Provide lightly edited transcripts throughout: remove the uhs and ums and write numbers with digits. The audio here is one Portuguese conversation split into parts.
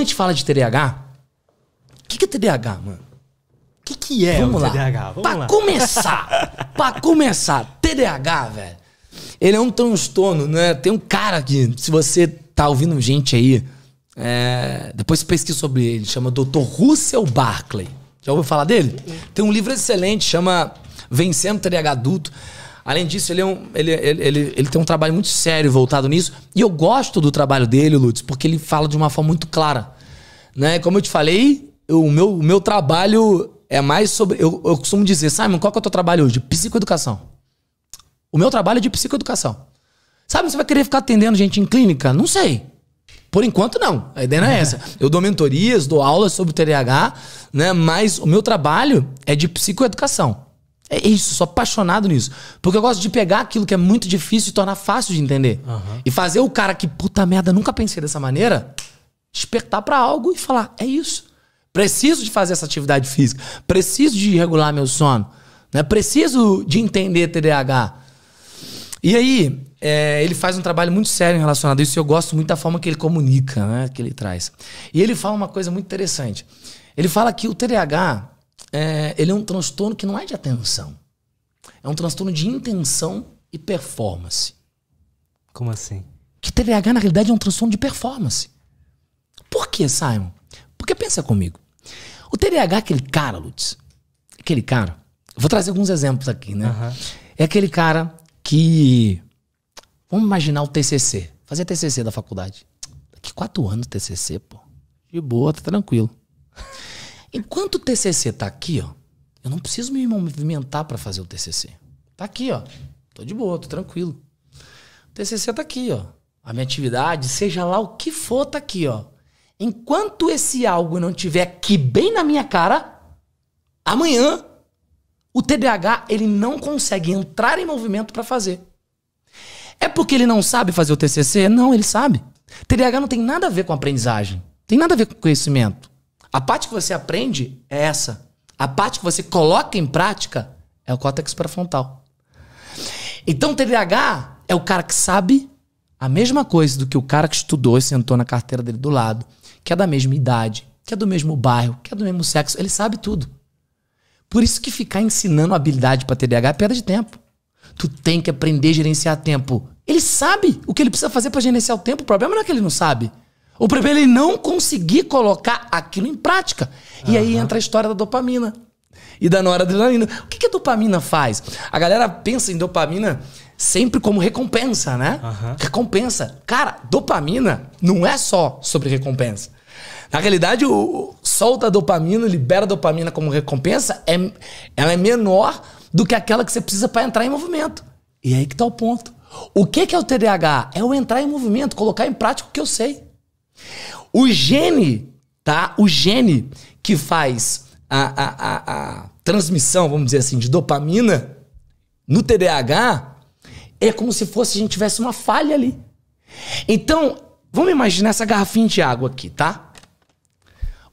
gente fala de TDAH, o que é TDAH, mano? O que é Vamos o lá. TDAH? Pra começar, TDAH, velho, ele é um transtorno, né? Tem um cara que, se você tá ouvindo gente aí, depois você pesquisa sobre ele, chama Dr. Russell Barkley. Já ouviu falar dele? Tem um livro excelente, chama Vencendo o TDAH Adulto. Além disso, ele tem um trabalho muito sério voltado nisso. E eu gosto do trabalho dele, Lutz, porque ele fala de uma forma muito clara. Né? Como eu te falei, o meu trabalho é mais sobre... Eu costumo dizer, Simon, qual que é o teu trabalho hoje? Psicoeducação. O meu trabalho é de psicoeducação. Sabe, você vai querer ficar atendendo gente em clínica? Não sei. Por enquanto, não. A ideia não é essa. Eu dou mentorias, dou aulas sobre o TDAH, né? Mas o meu trabalho é de psicoeducação. É isso, sou apaixonado nisso. Porque eu gosto de pegar aquilo que é muito difícil e tornar fácil de entender. E fazer o cara que, puta merda, nunca pensei dessa maneira, despertar pra algo e falar, é isso. Preciso de fazer essa atividade física. Preciso de regular meu sono. Né? Preciso de entender TDAH. E aí, ele faz um trabalho muito sério relacionado a isso. E eu gosto muito da forma que ele comunica, né? Que ele traz. E ele fala uma coisa muito interessante. Ele fala que o TDAH, ele é um transtorno que não é de atenção. É um transtorno de intenção e performance. Como assim? Que TDAH, na realidade, é um transtorno de performance. Por quê, Simon? Porque pensa comigo. O TDAH é aquele cara, Lutz. Aquele cara... Vou trazer alguns exemplos aqui, né? É aquele cara que... Vamos imaginar o TCC. Fazer TCC da faculdade. Daqui 4 anos TCC, pô. De boa, tá tranquilo. Enquanto o TCC tá aqui, ó, eu não preciso me movimentar pra fazer o TCC. Tá aqui, ó. Tô de boa, tô tranquilo. O TCC tá aqui, ó. A minha atividade, seja lá o que for, tá aqui, ó. Enquanto esse algo não estiver aqui bem na minha cara, amanhã o TDAH ele não consegue entrar em movimento pra fazer. É porque ele não sabe fazer o TCC? Não, ele sabe. TDAH não tem nada a ver com aprendizagem. Tem nada a ver com conhecimento. A parte que você aprende é essa. A parte que você coloca em prática é o córtex pré-frontal. Então o TDAH é o cara que sabe a mesma coisa do que o cara que estudou e sentou na carteira dele do lado, que é da mesma idade, que é do mesmo bairro, que é do mesmo sexo. Ele sabe tudo. Por isso que ficar ensinando habilidade para TDAH é perda de tempo. Tu tem que aprender a gerenciar tempo. Ele sabe o que ele precisa fazer para gerenciar o tempo. O problema não é que ele não sabe. O problema é ele não conseguir colocar aquilo em prática. E aí entra a história da dopamina e da noradrenalina. O que a dopamina faz? A galera pensa em dopamina sempre como recompensa, né? Recompensa. Cara, dopamina não é só sobre recompensa. Na realidade, solta a dopamina, libera a dopamina como recompensa, ela é menor do que aquela que você precisa para entrar em movimento. E aí que tá o ponto. O que é o TDAH? É o entrar em movimento, colocar em prática o que eu sei. O gene, tá? O gene que faz a transmissão, vamos dizer assim, de dopamina no TDAH é como se fosse a gente tivesse uma falha ali. Então, vamos imaginar essa garrafinha de água aqui, tá?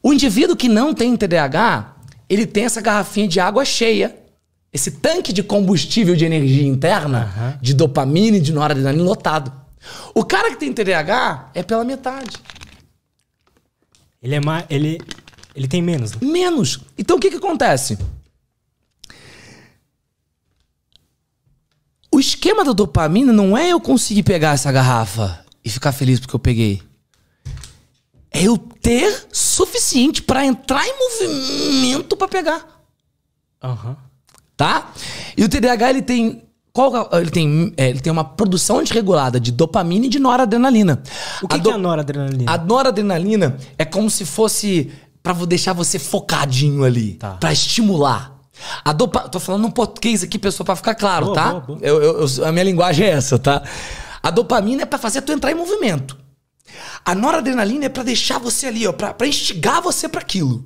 O indivíduo que não tem TDAH, ele tem essa garrafinha de água cheia, esse tanque de combustível de energia interna, de dopamina e de noradrenalina lotado. O cara que tem TDAH é pela metade. Ele tem menos, né? Menos. Então o que acontece? O esquema da dopamina não é eu conseguir pegar essa garrafa e ficar feliz porque eu peguei. É eu ter suficiente para entrar em movimento para pegar. Tá? E o TDAH ele tem uma produção desregulada de dopamina e de noradrenalina. O que é a noradrenalina? A noradrenalina é como se fosse pra deixar você focadinho ali, tá, pra estimular. Tô falando um português aqui, pessoal, pra ficar claro, boa, tá? Boa. A minha linguagem é essa, tá? A dopamina é pra fazer tu entrar em movimento. A noradrenalina é pra deixar você ali, ó, pra instigar você pra aquilo.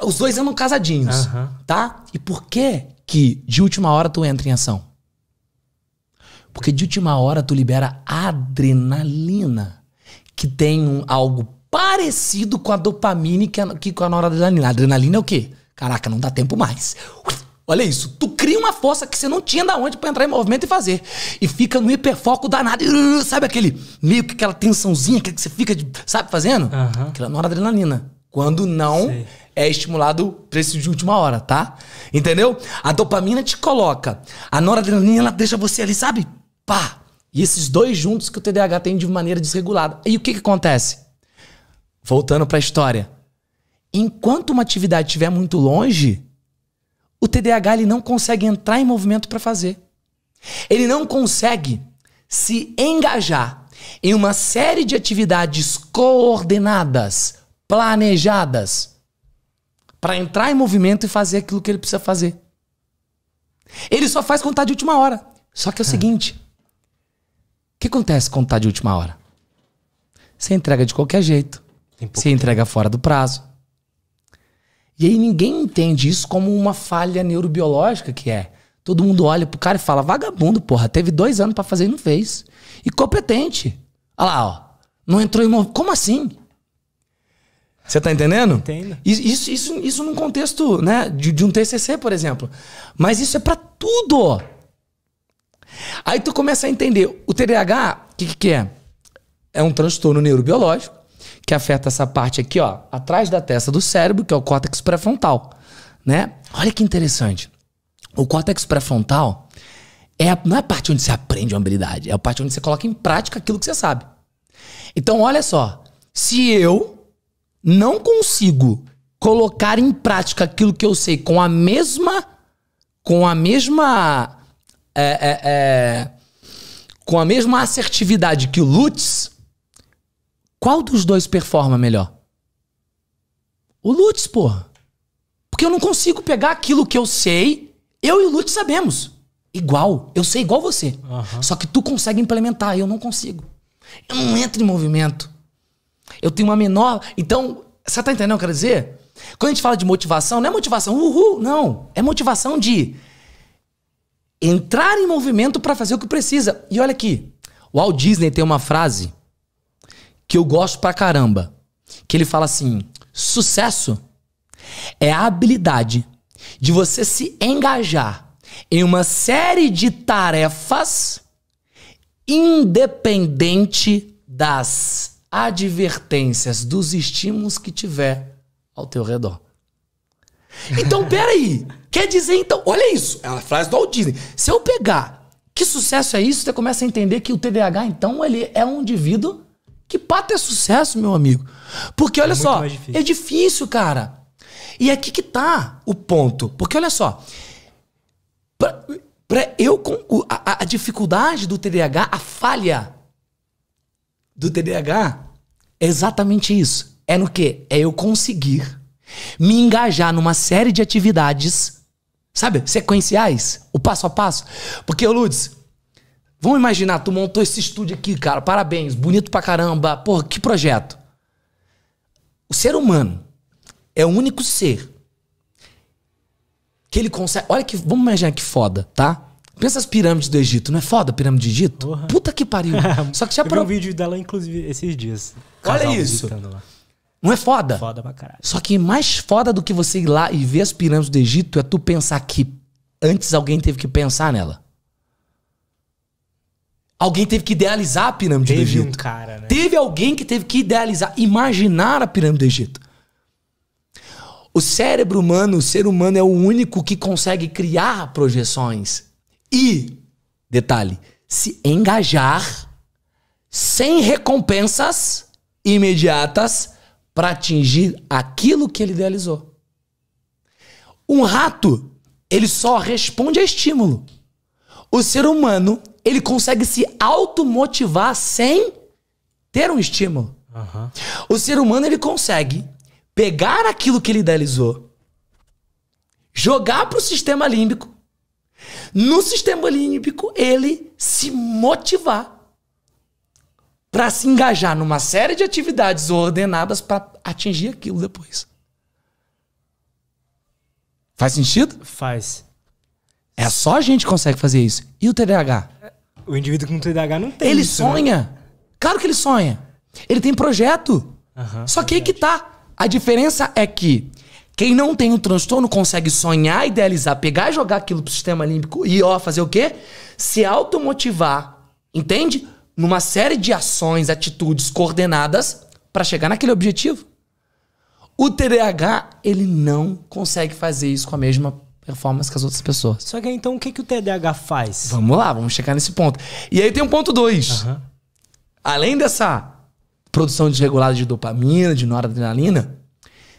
Os dois andam casadinhos, tá? E por que de última hora tu entra em ação? Porque de última hora tu libera adrenalina, que tem algo parecido com a dopamina que com a noradrenalina. A adrenalina é o quê? Caraca, não dá tempo mais. Olha isso. Tu cria uma força que você não tinha da onde pra entrar em movimento e fazer. E fica no hiperfoco danado. Sabe aquele meio que aquela tensãozinha que você fica, sabe, fazendo? Aquela noradrenalina. Quando não é estimulado pra esse de última hora, tá? Entendeu? A dopamina te coloca. A noradrenalina, ela deixa você ali, sabe? Pá! E esses dois juntos que o TDAH tem de maneira desregulada. E o que acontece? Voltando pra história. Enquanto uma atividade estiver muito longe, o TDAH ele não consegue entrar em movimento para fazer. Ele não consegue se engajar em uma série de atividades coordenadas, planejadas, para entrar em movimento e fazer aquilo que ele precisa fazer. Ele só faz quando tá de última hora. Só que é o seguinte, o que acontece quando tá de última hora? Você entrega de qualquer jeito. Você entrega fora do prazo. E aí ninguém entende isso como uma falha neurobiológica que é. Todo mundo olha pro cara e fala, vagabundo, porra, teve 2 anos pra fazer e não fez. Incompetente. Olha lá, ó. Não entrou em movimento. Como assim? Você tá entendendo? Entendo. Isso num contexto, né, de um TCC, por exemplo. Mas isso é pra tudo. Aí tu começa a entender. O TDAH, o que é? É um transtorno neurobiológico que afeta essa parte aqui, ó, atrás da testa do cérebro, que é o córtex pré-frontal, né? Olha que interessante. O córtex pré-frontal não é a parte onde você aprende uma habilidade, é a parte onde você coloca em prática aquilo que você sabe. Então, olha só, se eu não consigo colocar em prática aquilo que eu sei com a mesma assertividade que o Lutz, qual dos dois performa melhor? O Lutz, porra. Porque eu não consigo pegar aquilo que eu sei. Eu e o Lutz sabemos. Igual. Eu sei igual você. Só que tu consegue implementar. Eu não consigo. Eu não entro em movimento. Eu tenho uma menor... Então, você tá entendendo o que eu quero dizer? Quando a gente fala de motivação, não é motivação uhul, não. É motivação de entrar em movimento pra fazer o que precisa. E olha aqui. O Walt Disney tem uma frase que eu gosto pra caramba, que ele fala assim, sucesso é a habilidade de você se engajar em uma série de tarefas independente das advertências, dos estímulos que tiver ao teu redor. Então, peraí, quer dizer, então, olha isso, é uma frase do Walt Disney. Se eu pegar que sucesso é isso, você começa a entender que o TDAH, então, ele é um indivíduo que pra ter sucesso, meu amigo. Porque, olha só, é difícil, cara. E aqui que tá o ponto. Porque, olha só, a dificuldade do TDAH, a falha do TDAH é exatamente isso. É no quê? É eu conseguir me engajar numa série de atividades, sabe, sequenciais, o passo a passo. Porque, Lutz, vamos imaginar, tu montou esse estúdio aqui, cara, parabéns, bonito pra caramba, porra, que projeto. O ser humano é o único ser que ele consegue... Olha que, vamos imaginar que foda, tá? Pensa as pirâmides do Egito, não é foda a pirâmide do Egito? Porra. Puta que pariu. Só que já Eu vi um vídeo dela, inclusive, esses dias. Olha isso. Lá. Não é foda? Foda pra caralho. Só que mais foda do que você ir lá e ver as pirâmides do Egito é tu pensar que antes alguém teve que pensar nela. Alguém teve que idealizar a pirâmide do Egito. Teve um cara, né? Teve alguém que teve que idealizar, imaginar a pirâmide do Egito. O cérebro humano, o ser humano é o único que consegue criar projeções e, detalhe, se engajar sem recompensas imediatas para atingir aquilo que ele idealizou. Um rato, ele só responde a estímulo. O ser humano, ele consegue se automotivar sem ter um estímulo. O ser humano, ele consegue pegar aquilo que ele idealizou, jogar para o sistema límbico, no sistema límbico ele se motivar para se engajar numa série de atividades ordenadas para atingir aquilo depois. Faz sentido? Faz. É só a gente que consegue fazer isso. E o TDAH? O indivíduo com TDAH não tem Ele isso, sonha. né? Claro que ele sonha. Ele tem projeto. Só que aí que tá. A diferença é que Quem não tem o transtorno consegue sonhar, idealizar, pegar e jogar aquilo pro sistema límbico e, ó, fazer o quê? Se automotivar, entende? Numa série de ações, atitudes coordenadas pra chegar naquele objetivo. O TDAH, ele não consegue fazer isso com a mesma performance que as outras pessoas. Só que então o que o TDAH faz? Vamos lá, vamos chegar nesse ponto. E aí tem um ponto 2. Uhum. Além dessa produção desregulada de dopamina, de noradrenalina,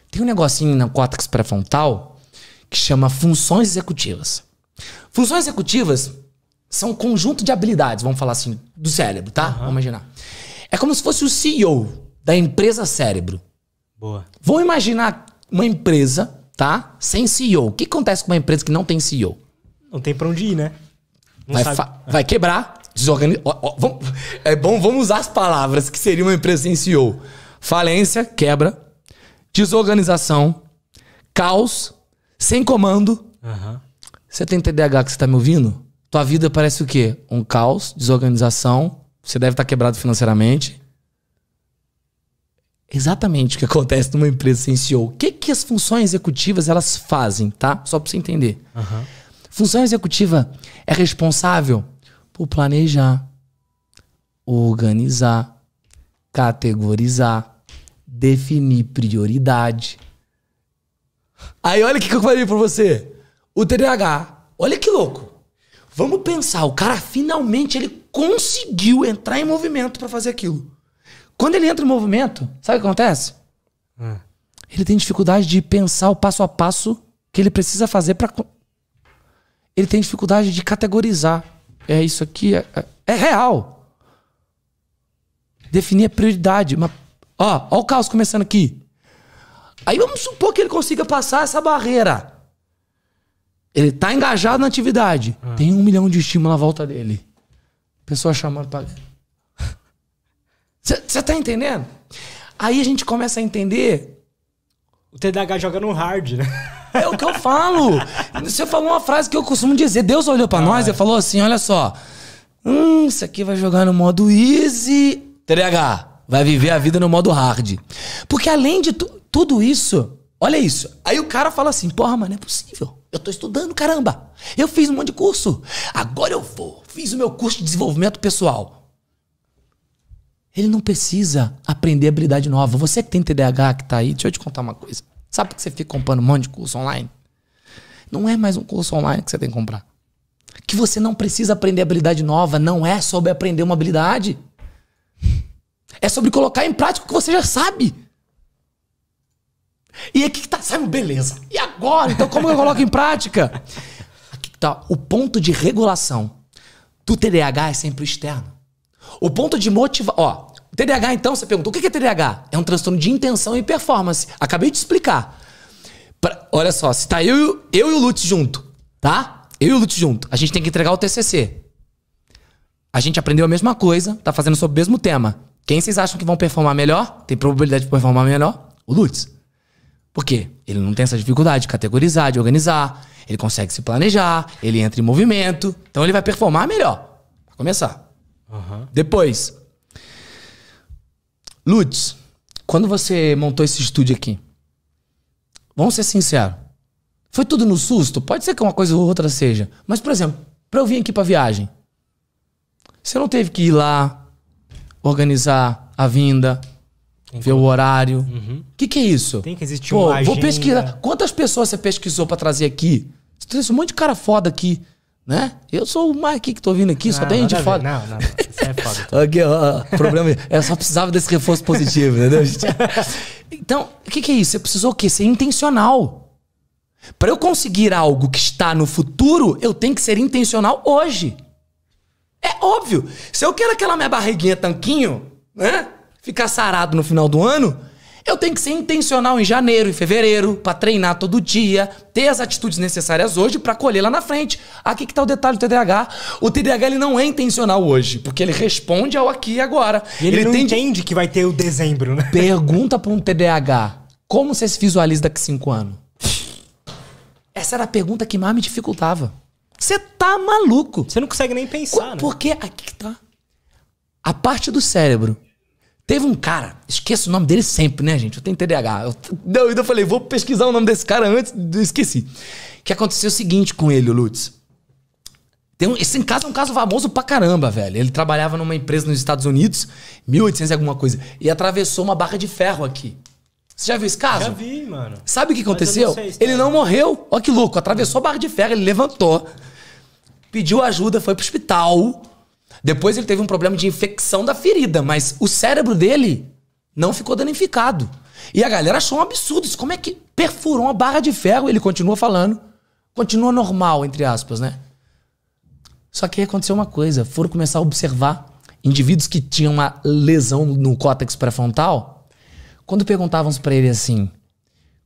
tem um negocinho na córtex pré-frontal que chama funções executivas. Funções executivas são um conjunto de habilidades, vamos falar assim, do cérebro, tá? Vamos imaginar. É como se fosse o CEO da empresa cérebro. Boa. Vamos imaginar uma empresa, tá? Sem CEO. O que acontece com uma empresa que não tem CEO? Não tem pra onde ir, né? Não sabe. Vai quebrar, desorganizar. É bom, vamos usar as palavras que seria uma empresa sem CEO. Falência, quebra, desorganização, caos, sem comando. Uhum. Você tem TDAH que você tá me ouvindo? Tua vida parece o quê? Um caos, desorganização, você deve estar quebrado financeiramente. Exatamente o que acontece numa empresa sem CEO. O que as funções executivas elas fazem, tá? Só pra você entender. Uhum. Função executiva é responsável por planejar, organizar, categorizar, definir prioridade. Aí olha o que eu falei pra você. O TDAH, olha que louco. Vamos pensar, o cara finalmente ele conseguiu entrar em movimento pra fazer aquilo. Quando ele entra em movimento, sabe o que acontece? Ele tem dificuldade de pensar o passo a passo que ele precisa fazer pra... Ele tem dificuldade de categorizar. É isso aqui, é real. Definir a prioridade. Ó o caos começando aqui. Aí vamos supor que ele consiga passar essa barreira. Ele tá engajado na atividade. Tem 1 milhão de estímulo à volta dele. Pessoa chamando pra... Você tá entendendo? Aí a gente começa a entender... O TDAH joga no hard, né? É o que eu falo. Você falou uma frase que eu costumo dizer. Deus olhou pra nós e falou assim, olha só. Isso aqui vai jogar no modo easy. TDAH, vai viver a vida no modo hard. Porque além de tudo isso, olha isso. Aí o cara fala assim, porra, mano, não é possível. Eu tô estudando, caramba. Eu fiz um monte de curso. Agora eu vou. Fiz o meu curso de desenvolvimento pessoal. Ele não precisa aprender habilidade nova. Você que tem TDAH que tá aí, deixa eu te contar uma coisa. Sabe por que você fica comprando um monte de curso online? Não é mais um curso online que você tem que comprar. Que você não precisa aprender habilidade nova. Não é sobre aprender uma habilidade. É sobre colocar em prática o que você já sabe. E aqui que tá, sabe, beleza. E agora? Então como eu coloco em prática? Aqui que tá o ponto de regulação do TDAH é sempre o externo. O ponto de motivação... Ó, TDAH, então, você perguntou, o que é TDAH? É um transtorno de intenção e performance. Acabei de explicar. Olha só, se tá eu e o Lutz junto, tá? Eu e o Lutz junto. A gente tem que entregar o TCC. A gente aprendeu a mesma coisa, tá fazendo sobre o mesmo tema. Quem vocês acham que vão performar melhor? Tem probabilidade de performar melhor? O Lutz. Por quê? Ele não tem essa dificuldade de categorizar, de organizar. Ele consegue se planejar, ele entra em movimento. Então ele vai performar melhor. Pra começar. Depois, Lutz, quando você montou esse estúdio aqui, vamos ser sinceros, foi tudo no susto? Pode ser que uma coisa ou outra seja. Mas, por exemplo, pra eu vir aqui pra viagem, você não teve que ir lá, organizar a vinda, ver o horário. Que é isso? Tem que existir uma agenda. Vou pesquisar. Quantas pessoas você pesquisou pra trazer aqui? Você trouxe um monte de cara foda aqui. Né? Eu sou o mais aqui que tô vindo aqui, só tem gente foda. Não, isso é foda. Aqui, ó, problema. Eu só precisava desse reforço positivo, entendeu? Então, o que é isso? Você precisou o quê? Ser intencional. Para eu conseguir algo que está no futuro, eu tenho que ser intencional hoje. É óbvio. Se eu quero aquela minha barriguinha tanquinho, né? Ficar sarado no final do ano, eu tenho que ser intencional em janeiro, em fevereiro, pra treinar todo dia, ter as atitudes necessárias hoje pra colher lá na frente. Aqui que tá o detalhe do TDAH. O TDAH ele não é intencional hoje, porque ele responde ao aqui e agora. E ele não entende que vai ter o dezembro, né? Pergunta pra um TDAH, como você se visualiza daqui 5 anos? Essa era a pergunta que mais me dificultava. Você tá maluco. Você não consegue nem pensar, né? Porque aqui que tá. A parte do cérebro Teve um cara, esqueço o nome dele sempre, né, gente? Eu tenho TDAH. Eu falei, vou pesquisar o nome desse cara antes, eu esqueci. Que aconteceu o seguinte com ele, Lutz. Esse caso é um caso famoso pra caramba, velho. Ele trabalhava numa empresa nos Estados Unidos, 1800 e alguma coisa, e atravessou uma barra de ferro aqui. Você já viu esse caso? Já vi, mano. Sabe o que aconteceu? Não sei, ele não morreu. Olha que louco. Atravessou a barra de ferro, ele levantou, pediu ajuda, foi pro hospital. Depois ele teve um problema de infecção da ferida, mas o cérebro dele não ficou danificado. E a galera achou um absurdo. Como é que perfurou uma barra de ferro? Ele continua falando. Continua normal, entre aspas, né? Só que aí aconteceu uma coisa. Foram começar a observar indivíduos que tinham uma lesão no córtex pré-frontal. Quando perguntavam pra ele assim,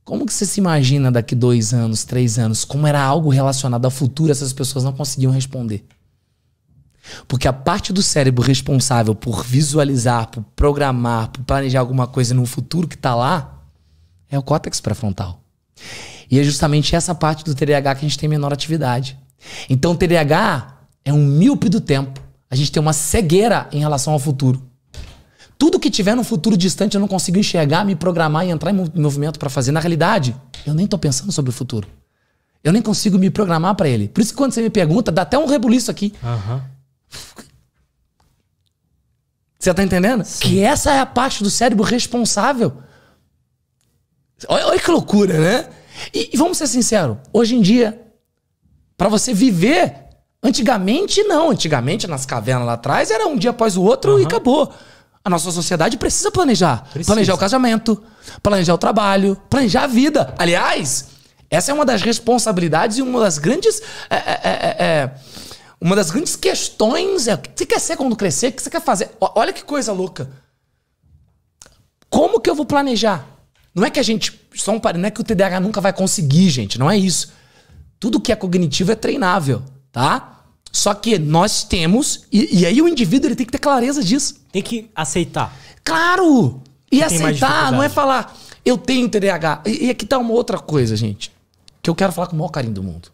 como que você se imagina daqui 2 anos, 3 anos? Como era algo relacionado ao futuro, essas pessoas não conseguiam responder. Porque a parte do cérebro responsável por visualizar, por programar, por planejar alguma coisa no futuro que tá lá, é o córtex pré-frontal. E é justamente essa parte do TDAH que a gente tem menor atividade. Então o TDAH é um míope do tempo. A gente tem uma cegueira em relação ao futuro. Tudo que tiver no futuro distante eu não consigo enxergar, me programar e entrar em movimento pra fazer. Na realidade, eu nem tô pensando sobre o futuro. Eu nem consigo me programar pra ele. Por isso que quando você me pergunta, dá até um rebuliço aqui. Você tá entendendo? Sim. Que essa é a parte do cérebro responsável. Olha que loucura, né? E vamos ser sinceros. Hoje em dia, pra você viver, antigamente não. Antigamente, nas cavernas lá atrás, era um dia após o outro e acabou. A nossa sociedade precisa planejar. Planejar o casamento, planejar o trabalho, planejar a vida. Aliás, essa é uma das responsabilidades e uma das grandes... uma das grandes questões é o que você quer ser quando crescer, o que você quer fazer. Olha que coisa louca. Como que eu vou planejar? Não é que a gente... Não é que o TDAH nunca vai conseguir, gente. Não é isso. Tudo que é cognitivo é treinável, tá? Só que nós temos... E aí o indivíduo ele tem que ter clareza disso. Tem que aceitar. Claro! E aceitar não é falar, eu tenho TDAH. E aqui tá uma outra coisa, gente. Que eu quero falar com o maior carinho do mundo.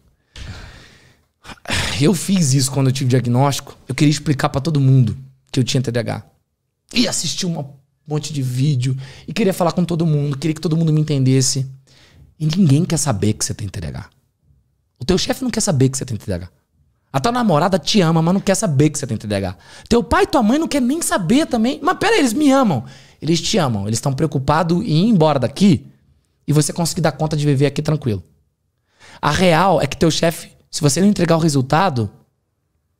Eu fiz isso quando eu tive diagnóstico. Eu queria explicar pra todo mundo que eu tinha TDAH. E assisti um monte de vídeo. E queria falar com todo mundo. Queria que todo mundo me entendesse. E ninguém quer saber que você tem TDAH. O teu chefe não quer saber que você tem TDAH. A tua namorada te ama, mas não quer saber que você tem TDAH. Teu pai e tua mãe não quer nem saber também. Mas pera aí, eles me amam. Eles te amam. Eles estão preocupados em ir embora daqui e você conseguir dar conta de viver aqui tranquilo. A real é que teu chefe, se você não entregar o resultado...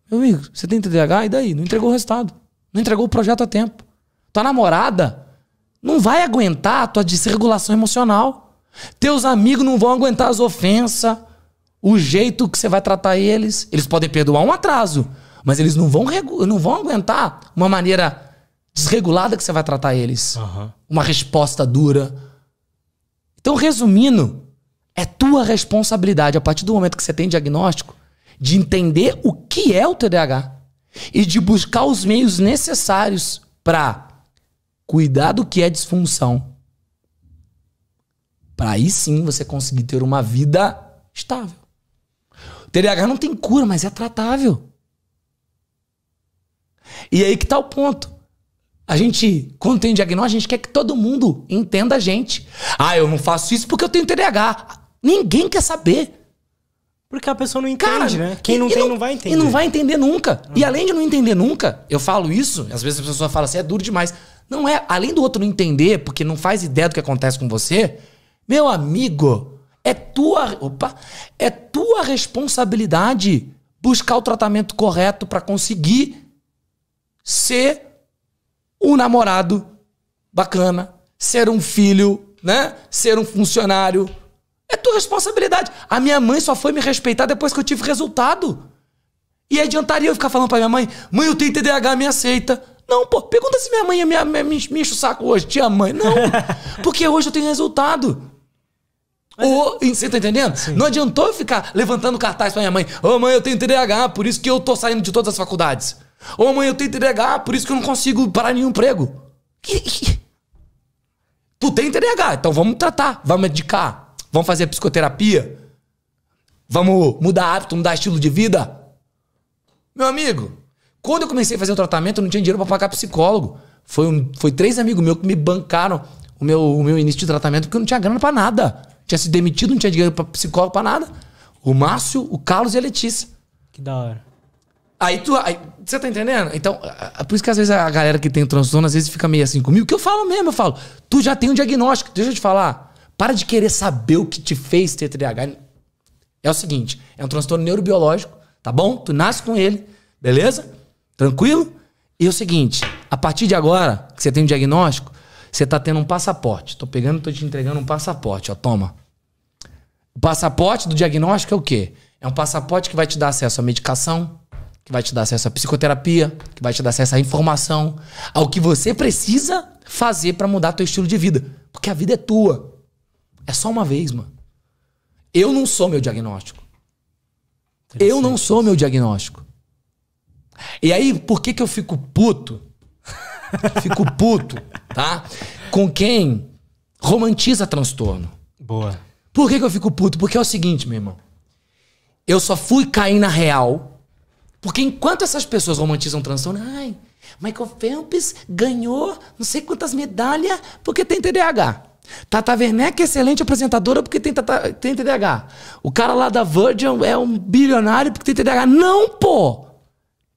Meu amigo, você tem TDAH? E daí? Não entregou o resultado. Não entregou o projeto a tempo. Tua namorada não vai aguentar a tua desregulação emocional. Teus amigos não vão aguentar as ofensas, o jeito que você vai tratar eles. Eles podem perdoar um atraso, mas eles não vão aguentar uma maneira desregulada que você vai tratar eles. Uma resposta dura. Então, resumindo, é tua responsabilidade, a partir do momento que você tem diagnóstico, de entender o que é o TDAH e de buscar os meios necessários para cuidar do que é disfunção. Para aí sim você conseguir ter uma vida estável. O TDAH não tem cura, mas é tratável. E aí que tá o ponto. A gente, quando tem diagnóstico, a gente quer que todo mundo entenda a gente. Ah, eu não faço isso porque eu tenho TDAH. Ninguém quer saber. Porque a pessoa não entende, né? Quem não tem não vai entender. E não vai entender nunca. E além de não entender nunca, eu falo isso, às vezes a pessoa fala assim, é duro demais. Não é, além do outro não entender, porque não faz ideia do que acontece com você, meu amigo, é tua responsabilidade buscar o tratamento correto para conseguir ser um namorado bacana, ser um filho, né? Ser um funcionário. É tua responsabilidade. A minha mãe só foi me respeitar depois que eu tive resultado. E adiantaria eu ficar falando pra minha mãe, mãe, eu tenho TDAH, me aceita. Não, pô, pergunta se minha mãe me enche o saco hoje. Tia mãe, não. Porque hoje eu tenho resultado. Você tá entendendo? Sim. Não adiantou eu ficar levantando cartaz pra minha mãe. Ô, mãe, eu tenho TDAH, por isso que eu tô saindo de todas as faculdades. Ô, mãe, eu tenho TDAH, por isso que eu não consigo parar nenhum emprego. Tu tem TDAH, então vamos tratar, vamos medicar. Vamos fazer psicoterapia? Vamos mudar hábito, mudar estilo de vida? Meu amigo, quando eu comecei a fazer o tratamento, eu não tinha dinheiro pra pagar psicólogo. Foi 3 amigos meus que me bancaram o meu início de tratamento porque eu não tinha grana pra nada. Tinha se demitido, não tinha dinheiro pra psicólogo, pra nada. O Márcio, o Carlos e a Letícia. Que da hora. Aí você tá entendendo? Então, por isso que às vezes a galera que tem transtorno, às vezes fica meio assim comigo, que eu falo mesmo, eu falo, tu já tem um diagnóstico, deixa eu te falar. Para de querer saber o que te fez ter TDAH. É o seguinte, é um transtorno neurobiológico, tá bom? Tu nasce com ele, beleza? Tranquilo? E é o seguinte, a partir de agora, que você tem um diagnóstico, você tá tendo um passaporte. Tô te entregando um passaporte, ó, toma. O passaporte do diagnóstico é o quê? É um passaporte que vai te dar acesso à medicação, que vai te dar acesso à psicoterapia, que vai te dar acesso à informação, ao que você precisa fazer pra mudar teu estilo de vida. Porque a vida é tua. É só uma vez, mano. Eu não sou meu diagnóstico. Eu não sou meu diagnóstico. E aí, por que eu fico puto? Fico puto, tá? Com quem romantiza transtorno. Boa. Por que eu fico puto? Porque é o seguinte, meu irmão. Eu só fui cair na real. Porque enquanto essas pessoas romantizam transtorno, ai, Michael Phelps ganhou não sei quantas medalhas porque tem TDAH. Tata Werneck é excelente apresentadora porque tem TDAH. O cara lá da Virgin é um bilionário porque tem TDAH. Não, pô!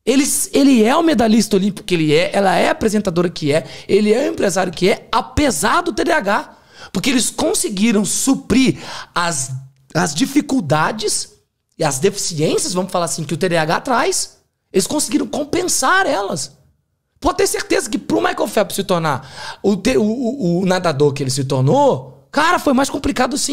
Ele é o medalhista olímpico que ele é, ela é a apresentadora que é, ele é o empresário que é, apesar do TDAH. Porque eles conseguiram suprir as dificuldades e as deficiências, vamos falar assim, que o TDAH traz. Eles conseguiram compensar elas. Pode ter certeza que pro Michael Phelps se tornar o nadador que ele se tornou, cara, foi mais complicado sim.